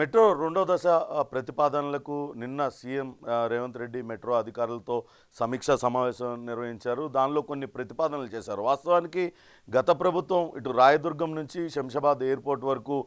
Metro రెండో దశ ప్రతిపాదనలకు నిన్న సీఎం రేవంత్ రెడ్డి మెట్రో అధికారులతో సమీక్షా సమావేశం నిర్వహించారు. దానిలో కొన్ని ప్రతిపాదనలు చేశారు. వాస్తవానికి గత ప్రభుత్వం ఇటు రాయదుర్గం నుంచి శంషాబాద్ ఎయిర్పోర్ట్ వరకు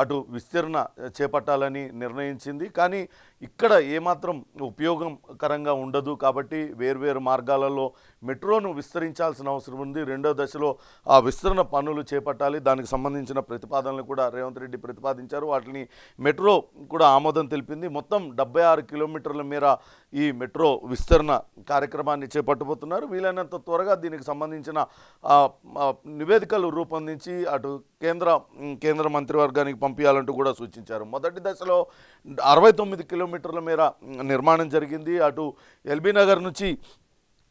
అటు విస్తరణ చేపట్టాలని నిర్ణయించింది. కానీ ఇక్కడ ఏమాత్రం ఉపయోగకరంగా ఉండదు కాబట్టి వేర్వేరు మార్గాలలో మెట్రోను విస్తరించాల్సిన అవసరం ఉంది. రెండో దశలో ఆ విస్తరణ పనులు చేపట్టాలి. దానికి సంబంధించిన ప్రతిపాదనలు కూడా రేవంత్ రెడ్డి ప్రతిపాదించారు. వాటిని మెట్రో కూడా ఆమోదం తెలిపింది. మొత్తం 76 కిలోమీటర్ల మేర ఈ మెట్రో విస్తరణ కార్యక్రమాన్ని చేపట్టబోతున్నారు. వీలైనంత త్వరగా దీనికి సంబంధించిన నివేదికలు రూపొందించి అటు కేంద్ర మంత్రివర్గానికి పంపించాలంటూ కూడా సూచించారు. మొదటి దశలో 69 కిలోమీటర్ల మేర నిర్మాణం జరిగింది. అటు ఎల్బీ నగర్ నుంచి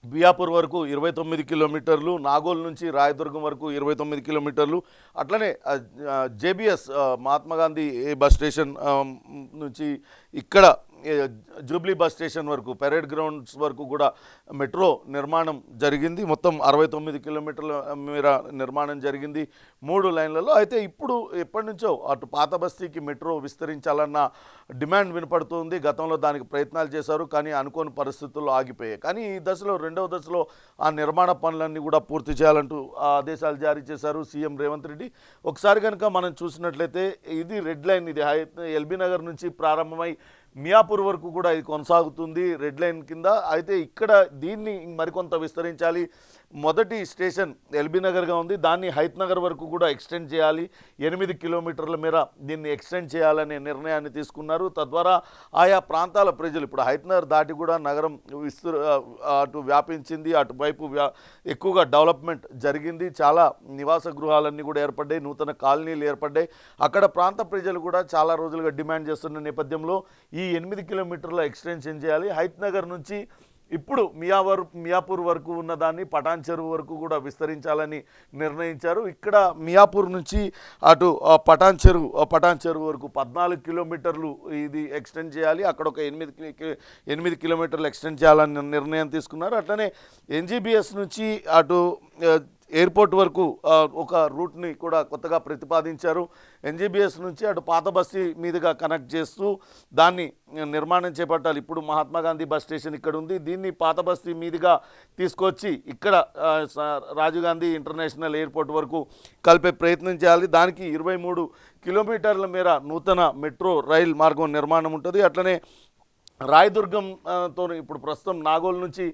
బియాపూర్ వరకు 29 కిలోమీటర్లు, నాగోల్ నుంచి రాయదుర్గం వరకు 29 కిలోమీటర్లు, అట్లనే జేబీఎస్ మహాత్మాగాంధీ బస్ స్టేషన్ నుంచి ఇక్కడ జూబ్లీ బస్ స్టేషన్ వరకు పెరేడ్ గ్రౌండ్స్ వరకు కూడా మెట్రో నిర్మాణం జరిగింది. మొత్తం 69 కిలోమీటర్ల మేర నిర్మాణం జరిగింది 3 లైన్లలో. అయితే ఇప్పుడు ఎప్పటి నుంచో అటు పాత బస్తీకి మెట్రో విస్తరించాలన్న డిమాండ్ వినపడుతుంది. గతంలో దానికి ప్రయత్నాలు చేశారు, కానీ అనుకోని పరిస్థితుల్లో ఆగిపోయాయి. కానీ ఈ దశలో రెండవ దశలో ఆ నిర్మాణ పనులన్నీ కూడా పూర్తి చేయాలంటూ ఆదేశాలు జారీ చేశారు సీఎం రేవంత్ రెడ్డి. ఒకసారి కనుక మనం చూసినట్లయితే ఇది రెడ్ లైన్, ఇది ఎల్బీ నగర్ నుంచి ప్రారంభమై మియాపూర్ వరకు కూడా ఇది కొనసాగుతుంది రెడ్ లైన్ కింద. అయితే ఇక్కడ దీన్ని మరికొంత విస్తరించాలి. మొదటి స్టేషన్ ఎల్బీ నగర్గా ఉంది, దాన్ని హైత్ నగర్ వరకు కూడా ఎక్స్టెండ్ చేయాలి. 8 కిలోమీటర్ల మేర దీన్ని ఎక్స్టెండ్ చేయాలనే నిర్ణయాన్ని తీసుకున్నారు. తద్వారా ఆయా ప్రాంతాల ప్రజలు ఇప్పుడు హైత్ నగర్ దాటి కూడా నగరం అటు వ్యాపించింది. అటువైపు ఎక్కువగా డెవలప్మెంట్ జరిగింది. చాలా నివాస గృహాలన్నీ కూడా ఏర్పడ్డాయి, నూతన కాలనీలు ఏర్పడ్డాయి. అక్కడ ప్రాంత ప్రజలు కూడా చాలా రోజులుగా డిమాండ్ చేస్తున్న నేపథ్యంలో ఈ 8 కిలోమీటర్ల ఎక్స్టెన్షన్ చేయాలి. హైత్ నగర్ నుంచి ఇప్పుడు మియాపూర్ వరకు ఉన్నదాన్ని పటాన్ చెరువు వరకు కూడా విస్తరించాలని నిర్ణయించారు. ఇక్కడ మియాపూర్ నుంచి అటు పటాన్ చెరువు వరకు 14 కిలోమీటర్లు ఇది ఎక్స్టెండ్ చేయాలి. అక్కడ ఒక 8 కిలోమీటర్లు ఎక్స్టెండ్ చేయాలని నిర్ణయం తీసుకున్నారు. అట్లనే ఎన్జీబీఎస్ నుంచి అటు ఎయిర్పోర్ట్ వరకు ఒక రూట్ని కూడా కొత్తగా ప్రతిపాదించారు. ఎన్జీబీఎస్ నుంచి అటు పాత బస్తీ మీదుగా కనెక్ట్ చేస్తూ దాన్ని నిర్మాణం చేపట్టాలి. ఇప్పుడు మహాత్మాగాంధీ బస్ స్టేషన్ ఇక్కడ ఉంది, దీన్ని పాత బస్తీ మీదుగా తీసుకొచ్చి ఇక్కడ రాజీవ్ గాంధీ ఇంటర్నేషనల్ ఎయిర్పోర్ట్ వరకు కలిపే ప్రయత్నం చేయాలి. దానికి 23 కిలోమీటర్ల మేర నూతన మెట్రో రైల్ మార్గం నిర్మాణం ఉంటుంది. అట్లనే రాయదుర్గంతో ఇప్పుడు ప్రస్తుతం నాగోల్ నుంచి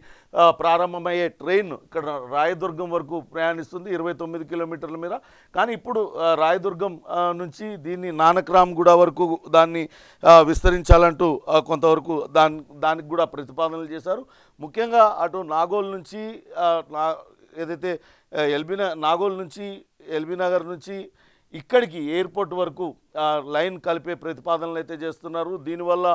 ప్రారంభమయ్యే ట్రైన్ ఇక్కడ రాయదుర్గం వరకు ప్రయాణిస్తుంది 29 కిలోమీటర్ల మేర. కానీ ఇప్పుడు రాయదుర్గం నుంచి దీన్ని నానక్రామ్గూడ వరకు దాన్ని విస్తరించాలంటూ కొంతవరకు దానికి కూడా ప్రతిపాదనలు చేశారు. ముఖ్యంగా అటు నాగోల్ నుంచి ఏదైతే నాగోల్ నుంచి ఎల్బీ నగర్ నుంచి ఇక్కడికి ఎయిర్పోర్ట్ వరకు లైన్ కలిపే ప్రతిపాదనలు అయితే చేస్తున్నారు. దీనివల్ల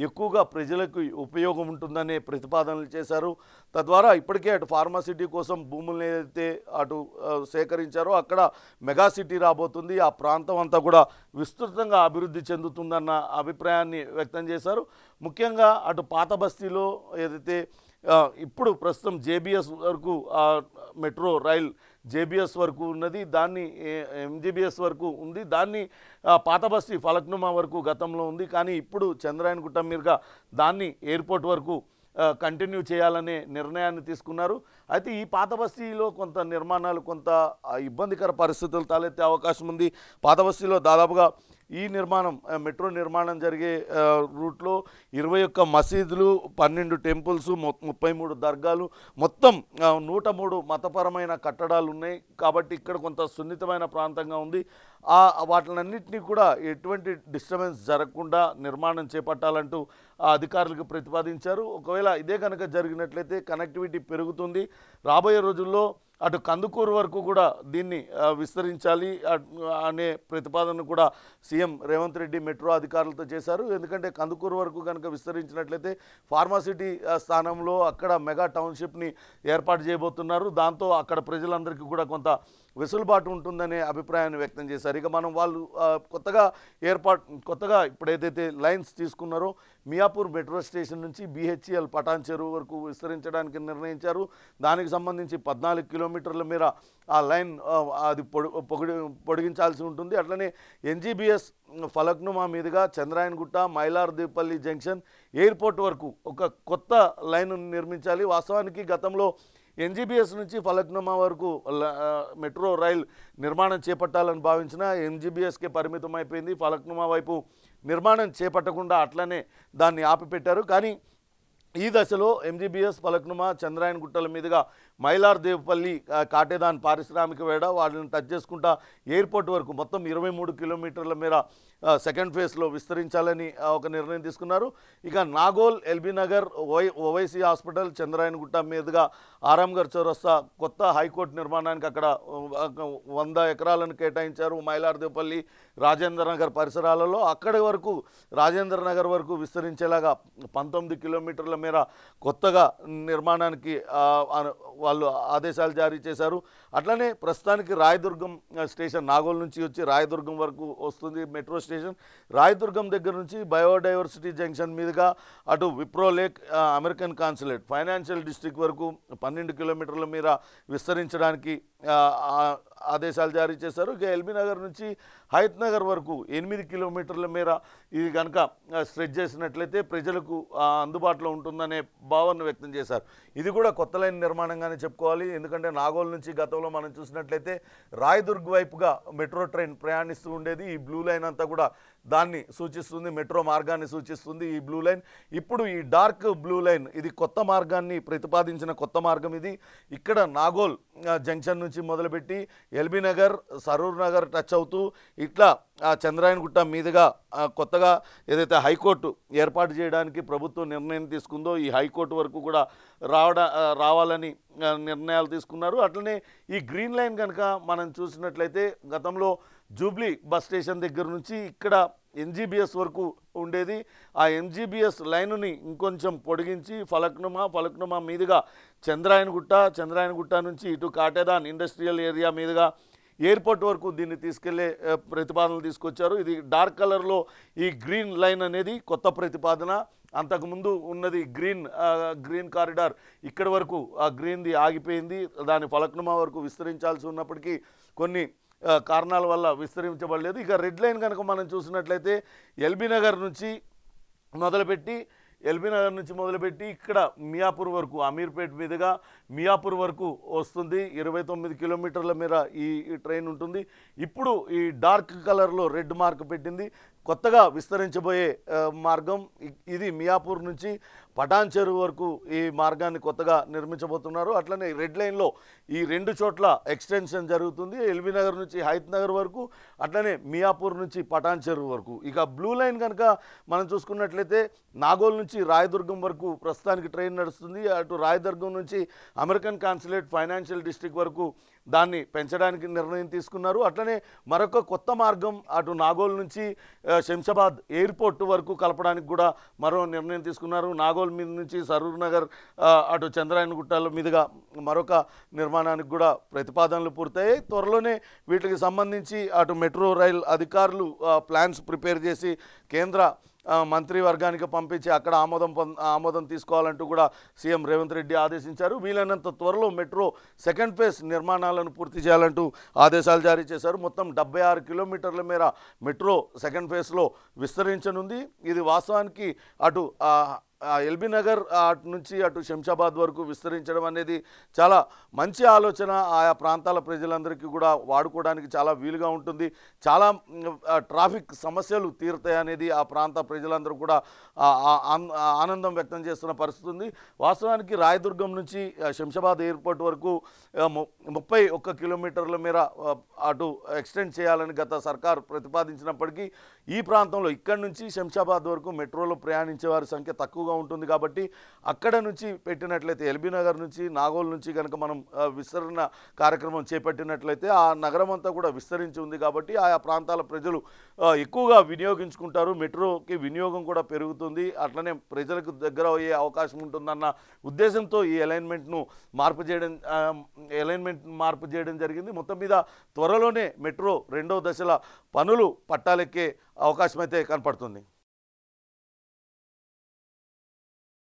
ఎక్కువగా ప్రజలకు ఉపయోగం ఉంటుందనే ప్రతిపాదనలు చేశారు. తద్వారా ఇప్పటికే అటు ఫార్మాసిటీ కోసం భూములను ఏదైతే అటు సేకరించారో అక్కడ మెగా సిటీ రాబోతుంది. ఆ ప్రాంతం అంతా కూడా విస్తృతంగా అభివృద్ధి చెందుతుందన్న అభిప్రాయాన్ని వ్యక్తం చేశారు. ముఖ్యంగా అటు పాత బస్తీలో ఏదైతే ఇప్పుడు ప్రస్తుతం జేబీఎస్ వరకు మెట్రో రైల్ జేబీఎస్ వరకు ఉన్నది, దాన్ని ఎంజీబీఎస్ వరకు ఉంది, దాన్ని పాత బస్తీ ఫలక్నుమా వరకు గతంలో ఉంది. కానీ ఇప్పుడు చంద్రాయణగుట్ట మీదుగా దాన్ని ఎయిర్పోర్ట్ వరకు కంటిన్యూ చేయాలనే నిర్ణయాన్ని తీసుకున్నారు. అయితే ఈ పాత బస్తీలో కొంత నిర్మాణాలు కొంత ఇబ్బందికర పరిస్థితులు తలెత్తే అవకాశం ఉంది. పాత బస్తీలో దాదాపుగా ఈ మెట్రో నిర్మాణం జరిగే రూట్లో 21 మసీదులు, 12 టెంపుల్స్, 33 దర్గాలు, మొత్తం 103 మతపరమైన కట్టడాలు ఉన్నాయి. కాబట్టి ఇక్కడ కొంత సున్నితమైన ప్రాంతంగా ఉంది. వాటినన్నింటినీ కూడా ఎటువంటి డిస్టర్బెన్స్ జరగకుండా నిర్మాణం చేపట్టాలంటూ అధికారులకు ప్రతిపాదించారు. ఒకవేళ ఇదే కనుక జరిగినట్లయితే కనెక్టివిటీ పెరుగుతుంది. రాబోయే రోజుల్లో అటు కందుకూరు వరకు కూడా దీన్ని విస్తరించాలి అనే ప్రతిపాదన కూడా సీఎం రేవంత్ రెడ్డి మెట్రో అధికారులతో చేశారు. ఎందుకంటే కందుకూరు వరకు కనుక విస్తరించినట్లయితే ఫార్మాసిటీ స్థానంలో అక్కడ మెగా టౌన్షిప్ని ఏర్పాటు చేయబోతున్నారు. దాంతో అక్కడ ప్రజలందరికీ కూడా కొంత వెసులుబాటు ఉంటుందనే అభిప్రాయాన్ని వ్యక్తం చేశారు. ఇక మనం వాళ్ళు కొత్తగా ఇప్పుడు ఏదైతే లైన్స్ తీసుకున్నారో మియాపూర్ మెట్రో స్టేషన్ నుంచి BHEL పటాన్ చెరువు వరకు విస్తరించడానికి నిర్ణయించారు. దానికి సంబంధించి 14 కిలోమీటర్ల మేర ఆ లైన్ అది పొడిగించాల్సి ఉంటుంది. అట్లనే NGBS ఫలక్నుమా మీదుగా చంద్రాయనగుట్ట, మైలార్దేపల్లి జంక్షన్, ఎయిర్పోర్ట్ వరకు ఒక కొత్త లైన్ నిర్మించాలి. వాస్తవానికి గతంలో NGBS నుంచి ఫలక్నుమా వరకు మెట్రో రైల్ నిర్మాణం చేపట్టాలని భావించిన NGBSకే పరిమితం అయిపోయింది. ఫలక్నుమా వైపు నిర్మాణం చేపట్టకుండా అట్లనే దాన్ని ఆపిపెట్టారు. కానీ ఈ దశలో MGBS ఫలక్నుమా, చంద్రాయనగుట్టల మీదుగా మైలార్దేపల్లి, కాటేదాన్ పారిశ్రామిక వేడ వాటిని టచ్ చేసుకుంటా ఎయిర్పోర్ట్ వరకు మొత్తం 23 కిలోమీటర్ల మేర సెకండ్ ఫేజ్లో విస్తరించాలని ఒక నిర్ణయం తీసుకున్నారు. ఇక నాగోల్, ఎల్బీ నగర్, ఓవైసీ హాస్పిటల్, చంద్రాయనగుట్ట మీదుగా ఆరాంఘర్ చౌరస్తా కొత్త హైకోర్టు నిర్మాణానికి అక్కడ 100 ఎకరాలను కేటాయించారు. మైలార్దేపల్లి, రాజేంద్ర నగర్ పరిసరాలలో అక్కడి వరకు రాజేంద్ర నగర్ వరకు విస్తరించేలాగా 19 కిలోమీటర్ల మేర కొత్తగా నిర్మాణానికి వాళ్ళు ఆదేశాలు జారీ చేశారు. అట్లనే ప్రస్తుతానికి రాయదుర్గం స్టేషన్, నాగోల్ నుంచి వచ్చి రాయదుర్గం వరకు వస్తుంది మెట్రో స్టేషన్. రాయదుర్గం దగ్గర నుంచి బయోడైవర్సిటీ జంక్షన్ మీదుగా అటు Wipro lake, American consulate, financial district వరకు 12 కిలోమీటర్ల మేర విస్తరించడానికి ఆదేశాలు జారీ చేశారు. ఇక ఎల్బీ నగర్ నుంచి హయత్ నగర్ వరకు 8 కిలోమీటర్ల మేర ఇది కనుక స్ట్రెచ్ చేసినట్లయితే ప్రజలకు అందుబాటులో ఉంటుందనే భావన వ్యక్తం చేశారు. ఇది కూడా కొత్త లైన్ నిర్మాణంగానే చెప్పుకోవాలి. ఎందుకంటే నాగోల్ నుంచి గతంలో మనం చూసినట్లయితే రాయదుర్గ్ వైపుగా మెట్రో ట్రైన్ ప్రయాణిస్తూ ఉండేది. ఈ బ్లూ లైన్ అంతా కూడా దాన్ని సూచిస్తుంది, మెట్రో మార్గాన్ని సూచిస్తుంది ఈ బ్లూ లైన్. ఇప్పుడు ఈ డార్క్ బ్లూ లైన్ ఇది కొత్త మార్గాన్ని ప్రతిపాదించిన కొత్త మార్గం ఇది. ఇక్కడ నాగోల్ జంక్షన్ నుంచి మొదలుపెట్టి ఎల్బీ నగర్, సరూర్ నగర్ టచ్ అవుతూ ఇట్లా చంద్రాయనగుట్ట మీదుగా కొత్తగా ఏదైతే హైకోర్టు ఏర్పాటు చేయడానికి ప్రభుత్వం నిర్ణయం తీసుకుందో ఈ హైకోర్టు వరకు కూడా రావాలని నిర్ణయాలు తీసుకున్నారు. అట్లనే ఈ గ్రీన్ లైన్ కనుక మనం చూసినట్లయితే గతంలో జూబ్లీ బస్ స్టేషన్ దగ్గర నుంచి ఇక్కడ NGBS వరకు ఉండేది. ఆ NGBS లైనుని ఇంకొంచెం పొడిగించి ఫలక్నుమా మీదుగా చంద్రాయనగుట్ట నుంచి ఇటు కాటేదాన్ ఇండస్ట్రియల్ ఏరియా మీదుగా ఎయిర్పోర్ట్ వరకు దీన్ని తీసుకెళ్లే ప్రతిపాదనలు తీసుకొచ్చారు. ఇది డార్క్ కలర్లో ఈ గ్రీన్ లైన్ అనేది కొత్త ప్రతిపాదన. అంతకుముందు ఉన్నది గ్రీన్ కారిడార్ ఇక్కడి వరకు ఆ గ్రీన్ది ఆగిపోయింది. దాని ఫలక్నుమా వరకు విస్తరించాల్సి ఉన్నప్పటికీ కొన్ని కారణాల వల్ల విస్తరించబడలేదు. ఇక రెడ్ లైన్ కనుక మనం చూసినట్లయితే ఎల్బీ నగర్ నుంచి మొదలుపెట్టి ఇక్కడ మియాపూర్ వరకు, అమీర్పేట్ మీదుగా మియాపూర్ వరకు వస్తుంది. 29 కిలోమీటర్ల మేర ఈ ట్రైన్ ఉంటుంది. ఇప్పుడు ఈ డార్క్ కలర్లో రెడ్ మార్క్ పెట్టింది కొత్తగా విస్తరించబోయే మార్గం ఇది. మియాపూర్ నుంచి పటాన్ చెరువు వరకు ఈ మార్గాన్ని కొత్తగా నిర్మించబోతున్నారు. అట్లనే రెడ్ లైన్లో ఈ 2 చోట్ల ఎక్స్టెన్షన్ జరుగుతుంది. ఎల్బీ నగర్ నుంచి హయత్ నగర్ వరకు, అట్లనే మియాపూర్ నుంచి పటాన్ చెరువు వరకు. ఇక బ్లూ లైన్ కనుక మనం చూసుకున్నట్లయితే నాగోల్ నుంచి రాయదుర్గం వరకు ప్రస్తుతానికి ట్రైన్ నడుస్తుంది. అటు రాయదుర్గం నుంచి అమెరికన్ కాన్సులేట్, ఫైనాన్షియల్ డిస్ట్రిక్ట్ వరకు దాన్ని పెంచడానికి నిర్ణయం తీసుకున్నారు. అట్లనే మరొక కొత్త మార్గం అటు నాగోల్ నుంచి శంషాబాద్ ఎయిర్పోర్ట్ వరకు కలపడానికి కూడా మరో నిర్ణయం తీసుకున్నారు. నాగోల్ మీద నుంచి సరూర్ నగర్ అటు చంద్రాయనగుట్టల మీదుగా మరొక నిర్మాణానికి కూడా ప్రతిపాదనలు పూర్తయ్యాయి. త్వరలోనే వీటికి సంబంధించి అటు మెట్రో రైల్ అధికారులు ప్లాన్స్ ప్రిపేర్ చేసి కేంద్ర మంత్రివర్గానికి పంపించి అక్కడ ఆమోదం తీసుకోవాలంటూ కూడా సీఎం రేవంత్ రెడ్డి ఆదేశించారు. వీలైనంత త్వరలో మెట్రో సెకండ్ ఫేజ్ నిర్మాణాలను పూర్తి చేయాలంటూ ఆదేశాలు జారీ చేశారు. మొత్తం 76 కిలోమీటర్ల మేర మెట్రో సెకండ్ ఫేజ్లో విస్తరించనుంది. ఇది వాస్తవానికి అటు ఎల్బీ నగర్ నుంచి అటు శంషాబాద్ వరకు విస్తరించడం అనేది చాలా మంచి ఆలోచన. ఆయా ప్రాంతాల ప్రజలందరికీ కూడా వాడుకోవడానికి చాలా వీలుగా ఉంటుంది. చాలా ట్రాఫిక్ సమస్యలు తీరుతాయి అనేది ఆ ప్రాంత ప్రజలందరూ కూడా ఆనందం వ్యక్తం చేస్తున్న పరిస్థితి ఉంది. వాస్తవానికి రాయదుర్గం నుంచి శంషాబాద్ ఎయిర్పోర్ట్ వరకు 31 కిలోమీటర్ల మేర అటు ఎక్స్టెండ్ చేయాలని గత సర్కార్ ప్రతిపాదించినప్పటికీ ఈ ప్రాంతంలో ఇక్కడి నుంచి శంషాబాద్ వరకు మెట్రోలో ప్రయాణించే వారి సంఖ్య తక్కువగా ఎక్కువగా ఉంటుంది కాబట్టి అక్కడ నుంచి పెట్టినట్లయితే ఎల్బీ నగర్ నుంచి నాగోల్ నుంచి కనుక మనం విస్తరణ కార్యక్రమం చేపట్టినట్లయితే ఆ నగరం అంతా కూడా విస్తరించి ఉంది కాబట్టి ఆయా ప్రాంతాల ప్రజలు ఎక్కువగా వినియోగించుకుంటారు. మెట్రోకి వినియోగం కూడా పెరుగుతుంది, అట్లనే ప్రజలకు దగ్గర అయ్యే అవకాశం ఉంటుందన్న ఉద్దేశంతో ఈ అలైన్మెంట్ మార్పు చేయడం జరిగింది. మొత్తం మీద త్వరలోనే మెట్రో రెండో దశల పనులు పట్టాలెక్కే అవకాశం అయితే కనపడుతుంది.